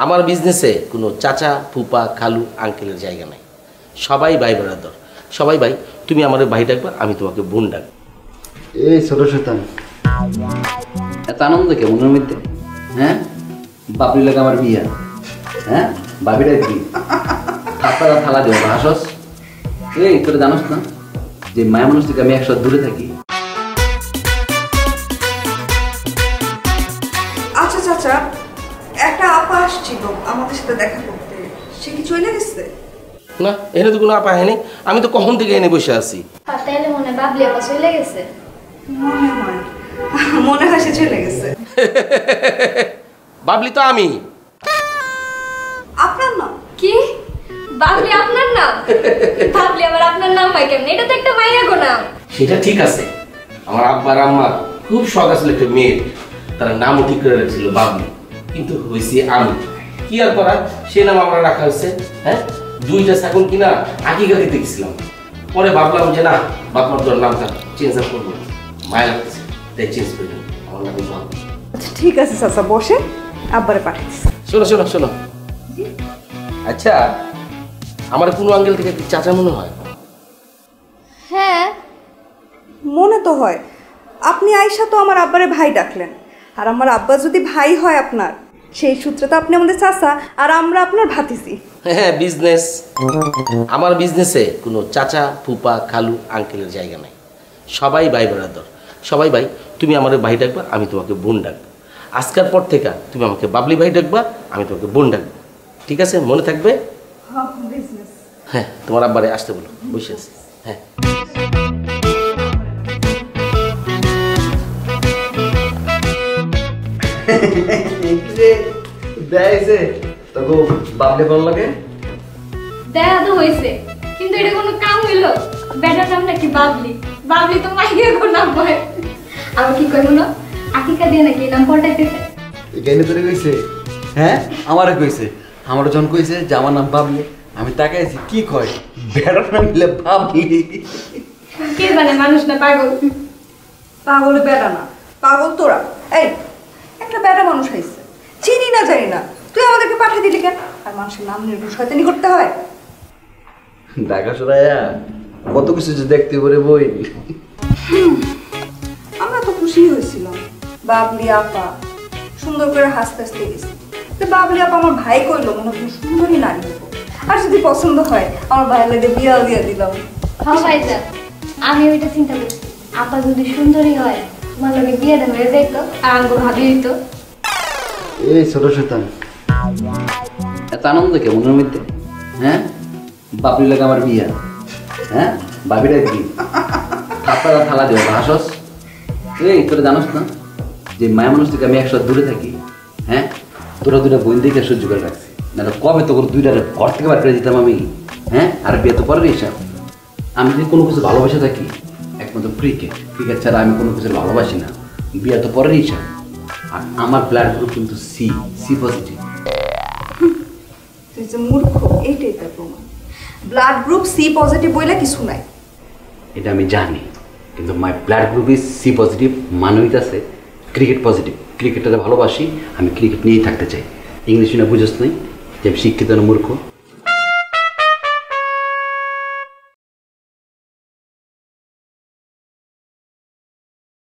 আমার বিজনেসে কোনো চাচা ফুপা খালু আঙ্কেলের জায়গা নাই, সবাই ভাই ব্রাদার। সবাই ভাই, তুমি আমার ভাই ডাকবা, আমি তোমাকে বোন ডাকবো। এই ছোট শয়তান, এত আনন্দ কে মনের মধ্যে? হ্যাঁ, বাপরি লাগে আমার বিয়া। হ্যাঁ, বাপিটা কি হাতটা থালা দেবো হাসস? এই তোরা জানোস না যে মায়া মানুষ থেকে আমি 100 দূরে থাকি। আচ্ছা চাচা, একটা আপা আসছিল আমাদের সাথে দেখা করতে, সে কি চলে গেছে? না, এখানে তো কোনো আপা হয়নি, আমি তো কখন থেকে এনে বসে আছি। তাইলে মনে বাবলি আপা চলে গেছে। মনে হয় সে চলে গেছে। বাবলি তো আমি। আপনার নাম কি? বাবলি আপনার নাম? বাবলি আবার আপনার নাম হয় কেমন? এটা তো একটা মাইয়া গো নাম। সেটা ঠিক আছে, আমার আব্বার আম্মা খুব শখ আসলে একটা মেয়ের, তারা নামও ঠিক করে রাখছিল বাবলি, কিন্তু হয়েছে আমি। কি আর করার, সে নাম আমরা রাখা হয়েছে। হ্যাঁ, 2টা ছাগল কিনা আকিকা দিতে গেছিলাম, পরে ভাবলাম যে না, বাপমার তোর নামটা চেঞ্জ আপ করবো, মায়া লাগতেছে, তাই চেঞ্জ করে দিলাম, আমার নাম বাবলি। আচ্ছা ঠিক আছে চাচা, বসে আব্বারে পাঠাচ্ছি। শোনো শোনো শোনো, আচ্ছা আমার কোনো আঙ্গেল থেকে কি চাচা মনে হয়? হ্যাঁ মনে তো হয়। আপনি আয়শা তো আমার আব্বারে ভাই ডাকলেন, আর আমার আব্বা যদি ভাই হয় আপনার, সেই সূত্রে তো আপনি আমাদের চাচা আর আমরা আপনার ভাতিজি। হ্যাঁ, বিজনেস, আমার বিজনেসে কোনো চাচা ফুপা খালু আঙ্কেলের জায়গা নাই, সবাই ভাই ব্রাদার। সবাই ভাই, তুমি আমার ভাই ডাকবা, আমি তোমাকে বোন ডাকবো। আজকের পর থেকে তুমি আমাকে বাবলি ভাই ডাকবা, আমি তোমাকে বোন ডাকবো। ঠিক আছে, মনে থাকবে? হ্যাঁ, তোমার আব্বারে আসতে বলো, বসে আছে। হ্যাঁ, দেখাইছে তোকে বাবলে ভালো লাগে? দেখা তো হয়েছে, কিন্তু এটা কোনো কাম হইল? বেটার নাম নাকি বাবলি? বাবলি তো মাইয়া গো নাম হয়। আমি কি করবো না, আকিকা দিয়ে নাকি নাম পল্টাইতেছে। এখানে তোরে কইছে? হ্যাঁ, আমারও কইছে। আমারও জন কইছে যে আমার নাম বাবলি। আমি তাকাইছি, কি কয় বেড়ার নাম মিলে বাবলি। কে জানে মানুষ না পাগল? পাগল বেড়া না, পাগল তোরা। এই একটা বেড়া মানুষ হয়েছে, চিনি না জানি না, তুই আমাদেরকে পাঠিয়ে দিলি কেন? আর মানুষের নাম নিয়ে শয়তানি করতে হয়? ঢাকা সরাইয়া কত কিছু যে দেখতে পারে বই। আমরা তো খুশি হয়েছিলাম, বাবলি আপা সুন্দর করে হাসতে হাসতে গেছি। বাবলি আপা আমার ভাই কইলো মনে হয় সুন্দরী নারী হবো, আর যদি পছন্দ হয় আমার ভাইয়ের লাগে বিয়া দিয়ে দিলাম। হ্যাঁ ভাইজান, আমি ওইটা চিন্তা করছি, আপা যদি সুন্দরী হয় তোমার লগে বিয়েটা হয়ে যাইতো আর আঙ্গুর ভাবি হইতো। এই ছোট শয়তান, এত আনন্দ কে মনের মধ্যে? হ্যাঁ, বাপরি লাগে আমার বিয়া। হ্যাঁ, বাপিটা কি হাতটা থালা দেবো হাসস? এই তোরা জানোস না যে মায়া মানুষ থেকে আমি 100 দূরে থাকি? হ্যাঁ, তোরা 2টা বোন দেখে সহ্য করে রাখছি, না কবে তোর 2টার ঘর থেকে বার করে দিতাম আমি। হ্যাঁ, আর বিয়ে তো পরের হিসাব। আমি যদি কোনো কিছু ভালোবাসে থাকি, একমাত্র ক্রিকেট, ক্রিকেট ছাড়া আমি কোনো কিছু ভালোবাসি না। বিয়ে তো পরের হিসাব। আর আমার ব্লাড গ্রুপ কিন্তু সি, সি পজিটিভ। তুই যে মূর্খ, এইটাই তার প্রমাণ। ব্লাড গ্রুপ সি পজিটিভ বইলে কিছু নাই। এটা আমি জানি, কিন্তু my blood group is C positive, মানে হইতাছে ক্রিকেট পজিটিভ। ক্রিকেটটা ভালোবাসি, আমি ক্রিকেট নিয়েই থাকতে চাই। ইংলিশ না বুঝোস নাই যে আমি শিক্ষিত না মূর্খ?